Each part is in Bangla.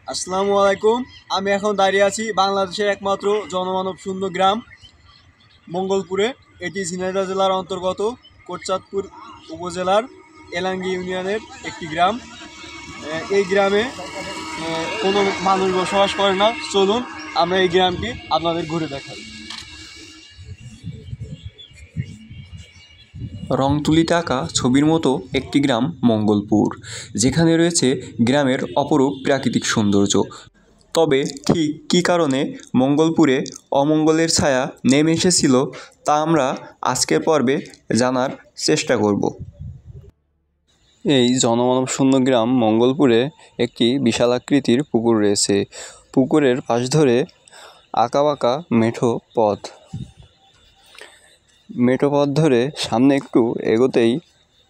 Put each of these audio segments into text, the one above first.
আসসালামু আলাইকুম। আমি এখন দাঁড়িয়ে আছি বাংলাদেশের একমাত্র জনমানব শূন্য গ্রাম মঙ্গলপুরে। এটি ঝিনাইদহ জেলার অন্তর্গত কোটচাঁদপুর উপজেলার এলাঙ্গি ইউনিয়নের একটি গ্রাম। এই গ্রামে কোনো মানুষ বসবাস করে না। চলুন আমরা এই গ্রামটি আপনাদের ঘুরে দেখাই। রং তুলিতে আঁকা ছবির মতো একটি গ্রাম মঙ্গলপুর, যেখানে রয়েছে গ্রামের অপরূপ প্রাকৃতিক সৌন্দর্য। তবে ঠিক কী কারণে মঙ্গলপুরে অমঙ্গলের ছায়া নেমে এসেছিল তা আমরা আজকের পর্বে জানার চেষ্টা করব। এই জনমানব শূন্য গ্রাম মঙ্গলপুরে একটি বিশাল আকৃতির পুকুর রয়েছে। পুকুরের পাশ ধরে আঁকাবাঁকা মেঠো পথ ধরে সামনে একটু এগোতেই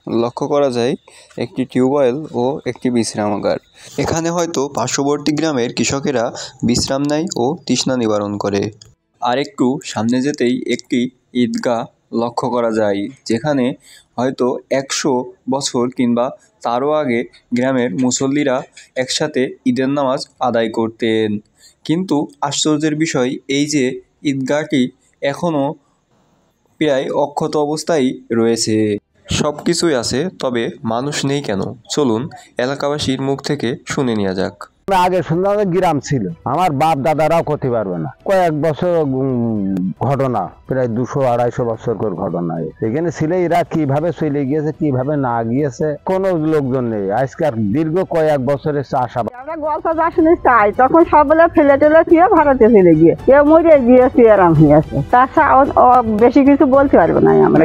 লক্ষ্য করা যায় একটি টিউবওয়েল ও একটি বিশ্রামাগার। এখানে হয়তো পার্শ্ববর্তী গ্রামের কৃষকেরা বিশ্রাম নেয় ও তৃষ্ণা নিবারণ করে। আর একটু সামনে যেতেই একটি ঈদগাহ লক্ষ্য করা যায়, যেখানে হয়তো 100 বছর কিংবা তারও আগে গ্রামের মুসল্লিরা একসাথে ঈদের নামাজ আদায় করতেন। কিন্তু আশ্চর্যের বিষয় এই যে ঈদগাহটি এখনও প্রায় অক্ষত অবস্থায় রয়েছে। সব কিছুই আছে, তবে মানুষ নেই কেন? চলুন এলাকাবাসীর মুখ থেকে শুনে নেওয়া যাক। আগে সুন্দর গ্রাম ছিল, আমার বাপ দাদারাও করতে পারবে না। কয়েক বছর ঘটনা, প্রায় 200-250 বছর ঘটনা। এখানে ছিল এরা কিভাবে চলে গিয়েছে, কিভাবে না গিয়েছে কোনো লোকজন নেই। আজকে দীর্ঘ কয়েক বছরের চাষাবাদ। আমরা গল্প যা শুনে চাই তখন সবগুলো ফেলে টেলে দিয়ে ভারতে চলে গিয়ে কেউ মরে গিয়েছে, এরম হয়েছে। তাছাড়া বেশি কিছু বলতে পারবো না আমরা।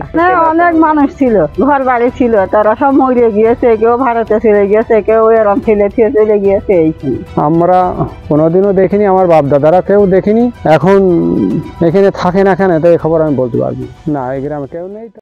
অনেক মানুষ ছিল, ঘর বাড়ি ছিল, তারা সব মরে গিয়েছে, কেউ ভারতে চলে গিয়েছে, কেউ এরম ফেলে দিয়ে চলে গিয়েছে। এই আমরা কোনোদিনও দেখিনি, আমার বাপ দাদারা কেউ দেখিনি। এখন এখানে থাকে না কেন তো এই খবর আমি বলতে পারবো না। এই গ্রামে কেউ নেই।